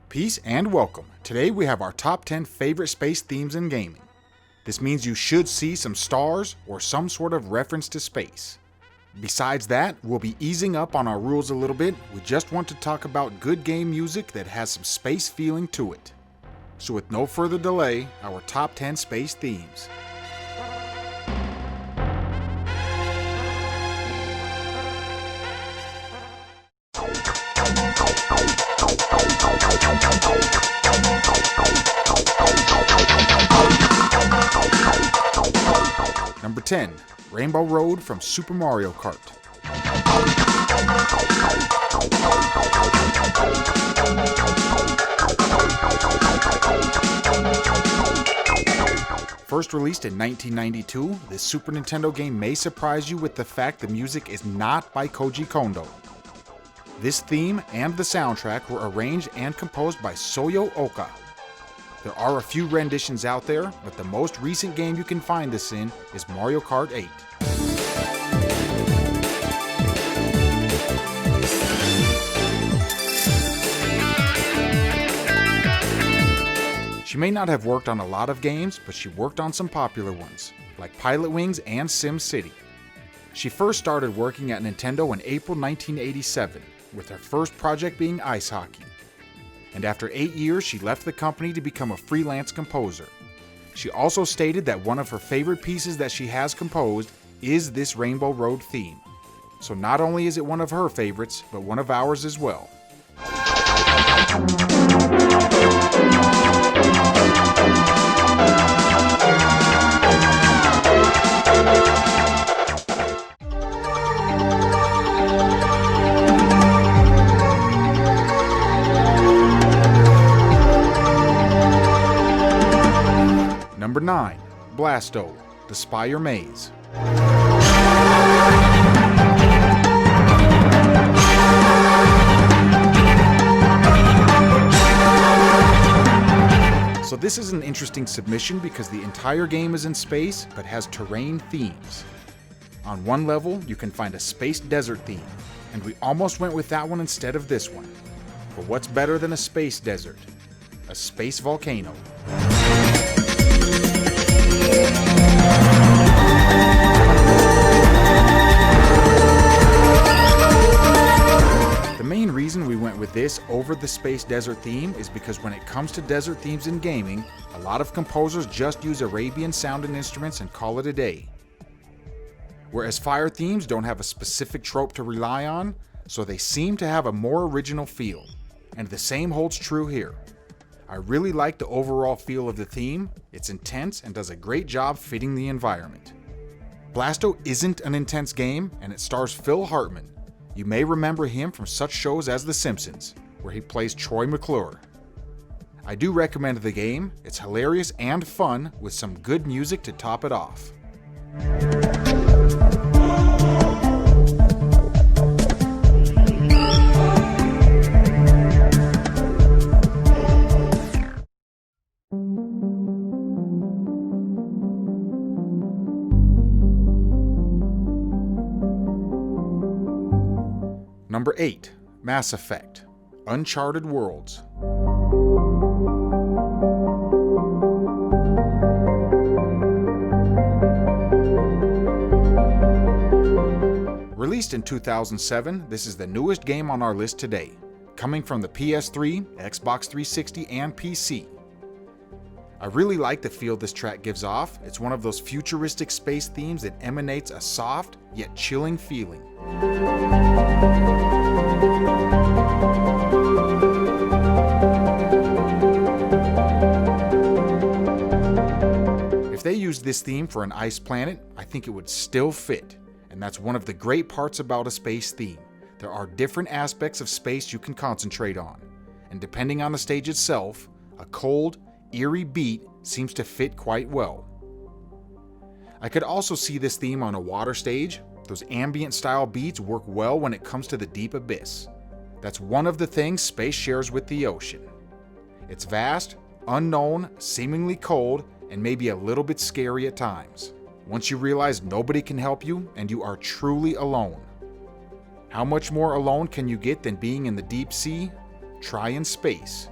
Peace and welcome. Today we have our top 10 favorite space themes in gaming. This means you should see some stars or some sort of reference to space. Besides that, we'll be easing up on our rules a little bit. We just want to talk about good game music that has some space feeling to it. So with no further delay, our top 10 space themes. Number 10, Rainbow Road from Super Mario Kart. First released in 1992, this Super Nintendo game may surprise you with the fact the music is not by Koji Kondo. This theme and the soundtrack were arranged and composed by Soyo Oka. There are a few renditions out there, but the most recent game you can find this in is Mario Kart 8. She may not have worked on a lot of games, but she worked on some popular ones, like Pilot Wings and Sim City. She first started working at Nintendo in April 1987, with her first project being ice hockey. And after 8 years, she left the company to become a freelance composer. She also stated that one of her favorite pieces that she has composed is this Rainbow Road theme. So not only is it one of her favorites, but one of ours as well. Number 9, Blasto, the Spire Maze. So this is an interesting submission because the entire game is in space but has terrain themes. On one level, you can find a space desert theme, and we almost went with that one instead of this one. But what's better than a space desert? A space volcano. The main reason we went with this over the space desert theme is because when it comes to desert themes in gaming, a lot of composers just use Arabian sounding instruments and call it a day. Whereas fire themes don't have a specific trope to rely on, so they seem to have a more original feel. And the same holds true here. I really like the overall feel of the theme. It's intense and does a great job fitting the environment. Blasto isn't an intense game, and it stars Phil Hartman. You may remember him from such shows as The Simpsons, where he plays Troy McClure. I do recommend the game. It's hilarious and fun with some good music to top it off. Number 8, Mass Effect, Uncharted Worlds. Released in 2007, this is the newest game on our list today, coming from the PS3, Xbox 360, and PC. I really like the feel this track gives off. It's one of those futuristic space themes that emanates a soft, yet chilling feeling. If they used this theme for an ice planet, I think it would still fit. And that's one of the great parts about a space theme. There are different aspects of space you can concentrate on. And depending on the stage itself, a cold, eerie beat seems to fit quite well. I could also see this theme on a water stage. Those ambient style beats work well when it comes to the deep abyss. That's one of the things space shares with the ocean. It's vast, unknown, seemingly cold, and maybe a little bit scary at times. Once you realize nobody can help you and you are truly alone. How much more alone can you get than being in the deep sea? Try in space.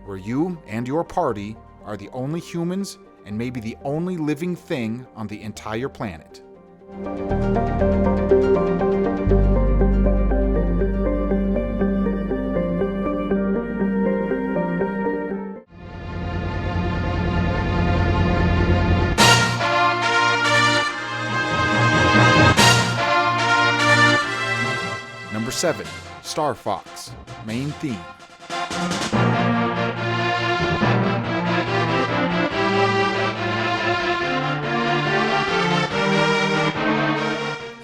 where you and your party are the only humans and maybe the only living thing on the entire planet. Number 7. Star Fox, main theme.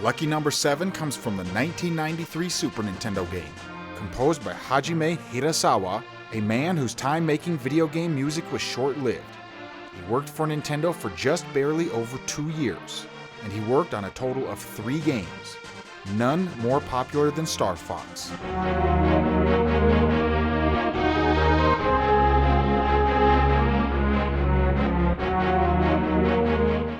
Lucky number 7 comes from the 1993 Super Nintendo game, composed by Hajime Hirasawa, a man whose time making video game music was short-lived. He worked for Nintendo for just barely over 2 years, and he worked on a total of 3 games, none more popular than Star Fox.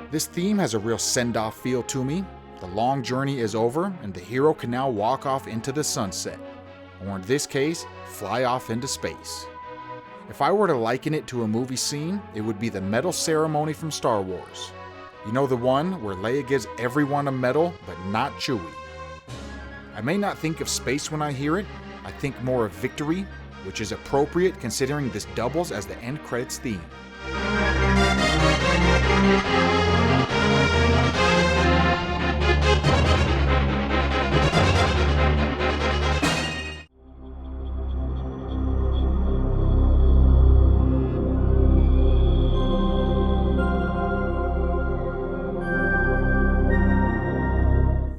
This theme has a real send-off feel to me. The long journey is over, and the hero can now walk off into the sunset, or in this case, fly off into space. If I were to liken it to a movie scene, it would be the medal ceremony from Star Wars. You know, the one where Leia gives everyone a medal, but not Chewie. I may not think of space when I hear it, I think more of victory, which is appropriate considering this doubles as the end credits theme.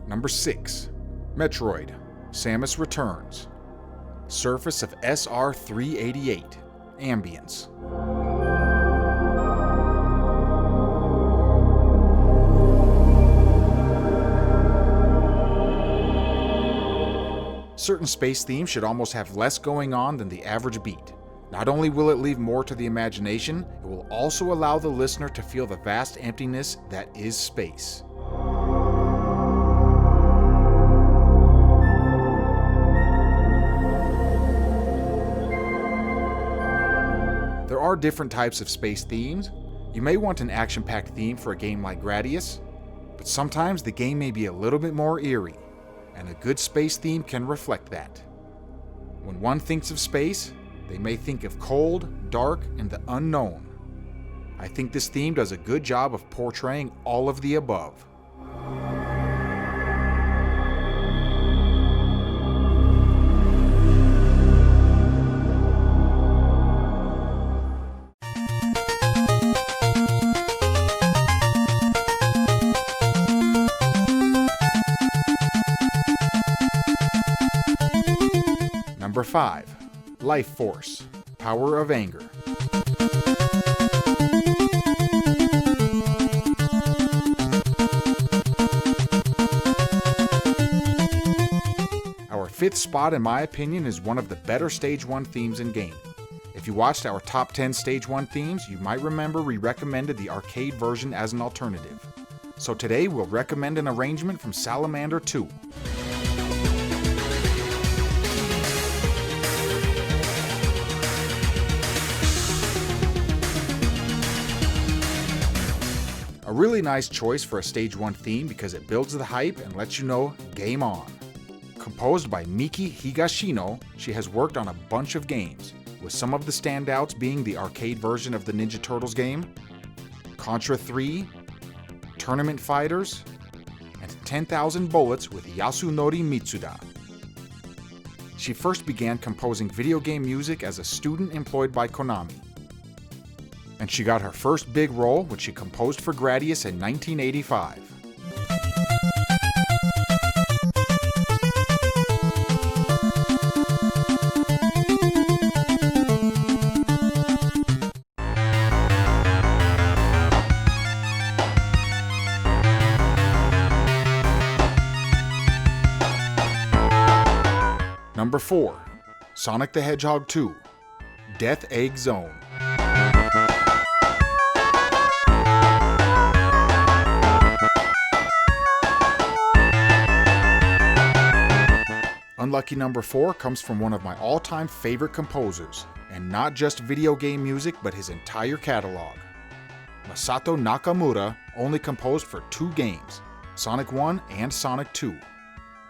Number 6. Metroid, Samus Returns. Surface of SR-388, Ambience. Certain space themes should almost have less going on than the average beat. Not only will it leave more to the imagination, it will also allow the listener to feel the vast emptiness that is space. There are different types of space themes. You may want an action-packed theme for a game like Gradius, but sometimes the game may be a little bit more eerie, and a good space theme can reflect that. When one thinks of space, they may think of cold, dark, and the unknown. I think this theme does a good job of portraying all of the above. Number 5. Life Force, Power of Anger. Our 5th spot, in my opinion, is one of the better Stage 1 themes in game. If you watched our top 10 Stage 1 themes, you might remember we recommended the arcade version as an alternative. So today we'll recommend an arrangement from Salamander 2. A really nice choice for a Stage 1 theme because it builds the hype and lets you know game on. Composed by Miki Higashino, she has worked on a bunch of games, with some of the standouts being the arcade version of the Ninja Turtles game, Contra 3, Tournament Fighters, and 10,000 Bullets with Yasunori Mitsuda. She first began composing video game music as a student employed by Konami. And she got her first big role when she composed for Gradius in 1985. Number 4. Sonic the Hedgehog 2, Death Egg Zone. Unlucky number 4 comes from one of my all-time favorite composers, and not just video game music, but his entire catalog. Masato Nakamura only composed for 2 games, Sonic 1 and Sonic 2,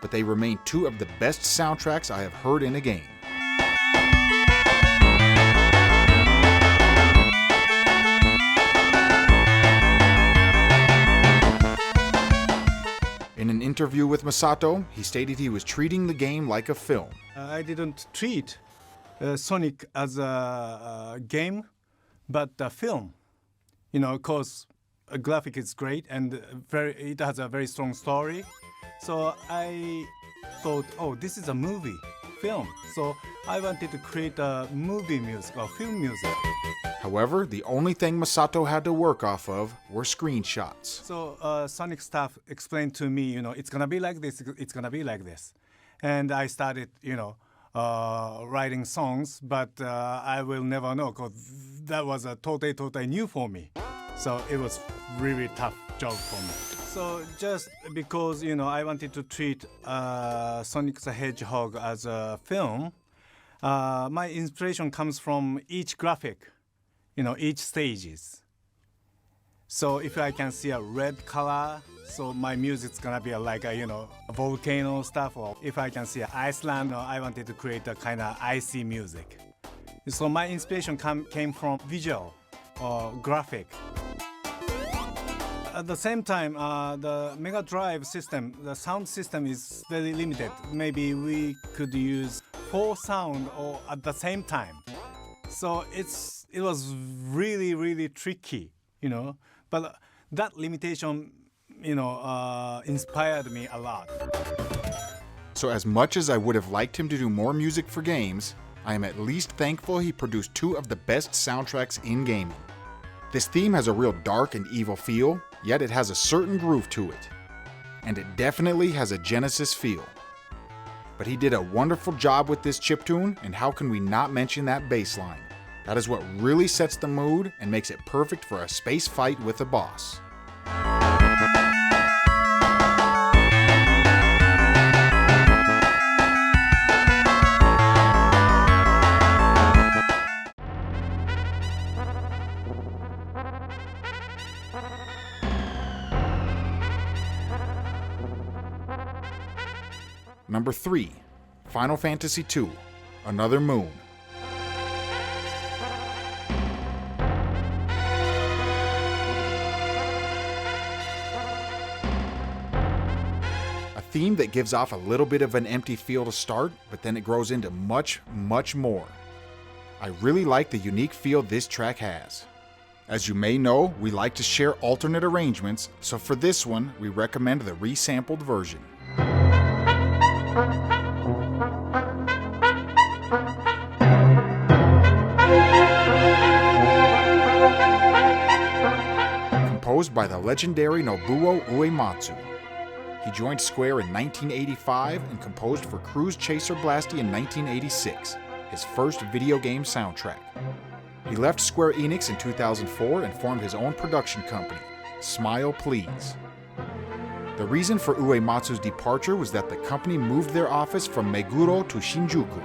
but they remain 2 of the best soundtracks I have heard in a game. In an interview with Masato, he stated he was treating the game like a film. I didn't treat Sonic as a game, but a film. You know, because a graphic is great and it has a very strong story. So I thought, oh, this is a movie, film. So I wanted to create a movie music or film music. However, the only thing Masato had to work off of were screenshots. So Sonic staff explained to me, you know, it's gonna be like this, it's gonna be like this. And I started, you know, writing songs, but I will never know because that was a totally new for me. So it was really tough job for me. So just because, you know, I wanted to treat Sonic the Hedgehog as a film, my inspiration comes from each graphic, you know, each stages. So if I can see a red color, so my music's gonna be like a, you know, a volcano stuff, or if I can see Iceland, or I wanted to create a kind of icy music. So my inspiration came from visual or graphic. At the same time, the Mega Drive system, the sound system is very limited. Maybe we could use 4 sound or at the same time. So it was really tricky, you know. But that limitation, you know, inspired me a lot. So as much as I would have liked him to do more music for games, I am at least thankful he produced 2 of the best soundtracks in gaming. This theme has a real dark and evil feel, yet it has a certain groove to it. And it definitely has a Genesis feel. But he did a wonderful job with this chiptune, and how can we not mention that bass line? That is what really sets the mood and makes it perfect for a space fight with a boss. Number 3, Final Fantasy II, Another Moon. A theme that gives off a little bit of an empty feel to start, but then it grows into much more. I really like the unique feel this track has. As you may know, we like to share alternate arrangements, so for this one, we recommend the resampled version. Composed by the legendary Nobuo Uematsu. He joined Square in 1985 and composed for Cruise Chaser Blasty in 1986, his first video game soundtrack. He left Square Enix in 2004 and formed his own production company, Smile Please. The reason for Uematsu's departure was that the company moved their office from Meguro to Shinjuku.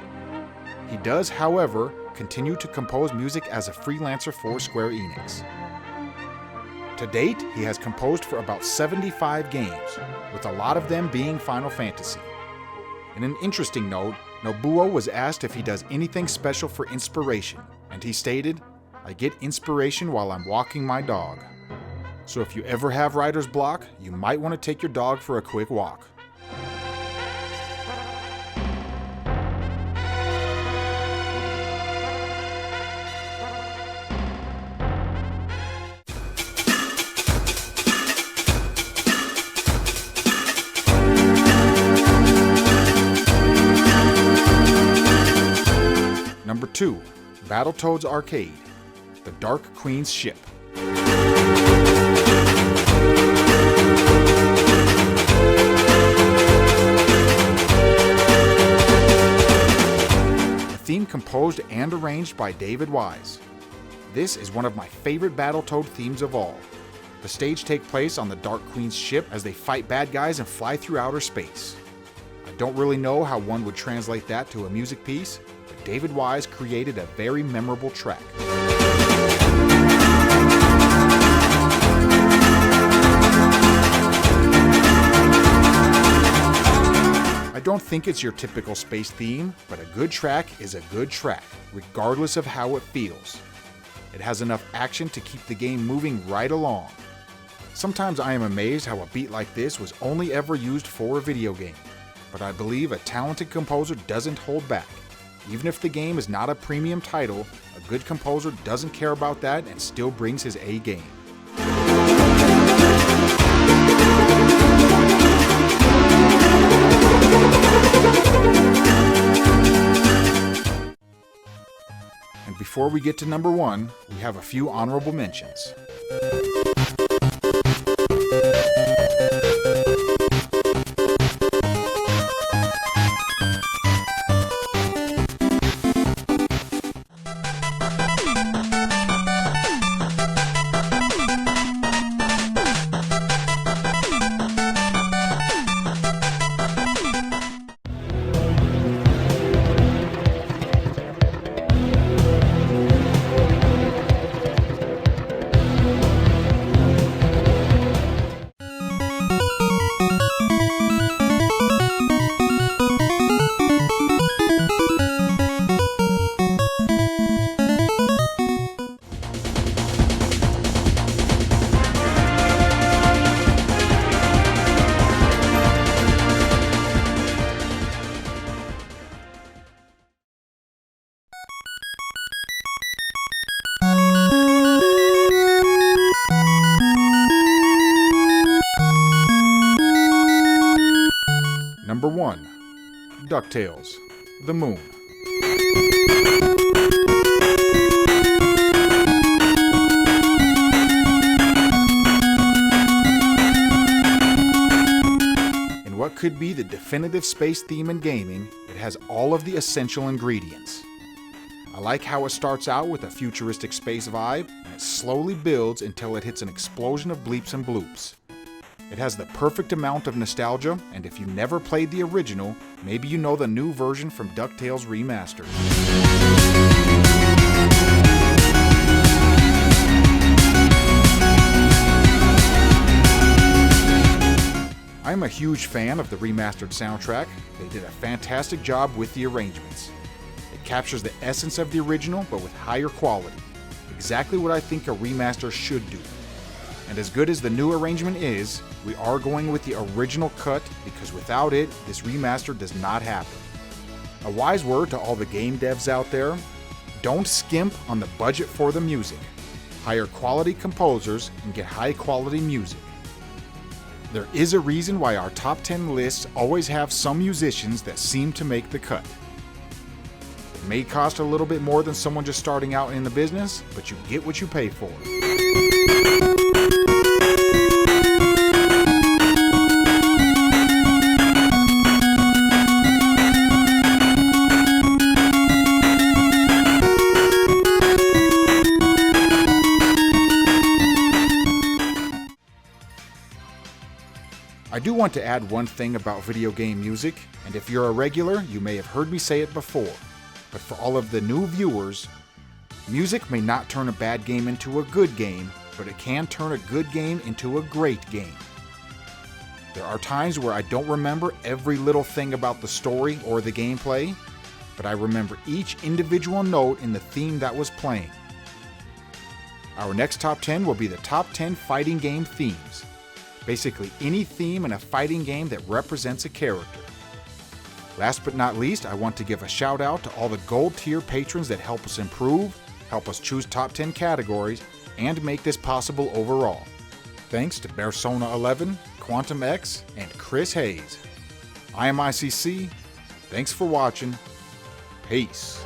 He does, however, continue to compose music as a freelancer for Square Enix. To date, he has composed for about 75 games, with a lot of them being Final Fantasy. In an interesting note, Nobuo was asked if he does anything special for inspiration, and he stated, "I get inspiration while I'm walking my dog." So if you ever have writer's block, you might want to take your dog for a quick walk. Number 2, Battletoads Arcade, The Dark Queen's Ship. Theme composed and arranged by David Wise. This is one of my favorite Battletoad themes of all. The stage takes place on the Dark Queen's ship as they fight bad guys and fly through outer space. I don't really know how one would translate that to a music piece, but David Wise created a very memorable track. I don't think it's your typical space theme, but a good track is a good track, regardless of how it feels. It has enough action to keep the game moving right along. Sometimes I am amazed how a beat like this was only ever used for a video game, but I believe a talented composer doesn't hold back. Even if the game is not a premium title, a good composer doesn't care about that and still brings his A game. And before we get to number 1, we have a few honorable mentions. Number 1. DuckTales The Moon. In what could be the definitive space theme in gaming, it has all of the essential ingredients. I like how it starts out with a futuristic space vibe, and it slowly builds until it hits an explosion of bleeps and bloops. It has the perfect amount of nostalgia, and if you never played the original, maybe you know the new version from DuckTales Remastered. I'm a huge fan of the remastered soundtrack. They did a fantastic job with the arrangements. It captures the essence of the original, but with higher quality. Exactly what I think a remaster should do. And as good as the new arrangement is, we are going with the original cut because without it, this remaster does not happen. A wise word to all the game devs out there: don't skimp on the budget for the music. Hire quality composers and get high quality music. There is a reason why our top 10 lists always have some musicians that seem to make the cut. It may cost a little bit more than someone just starting out in the business, but you get what you pay for. I do want to add one thing about video game music, and if you're a regular, you may have heard me say it before, but for all of the new viewers, music may not turn a bad game into a good game, but it can turn a good game into a great game. There are times where I don't remember every little thing about the story or the gameplay, but I remember each individual note in the theme that was playing. Our next top 10 will be the top 10 fighting game themes. Basically any theme in a fighting game that represents a character. Last but not least, I want to give a shout out to all the gold tier patrons that help us improve, help us choose top 10 categories, and make this possible overall. Thanks to Persona 11, Quantum X, and Chris Hayes. I am ICC. Thanks for watching. Peace.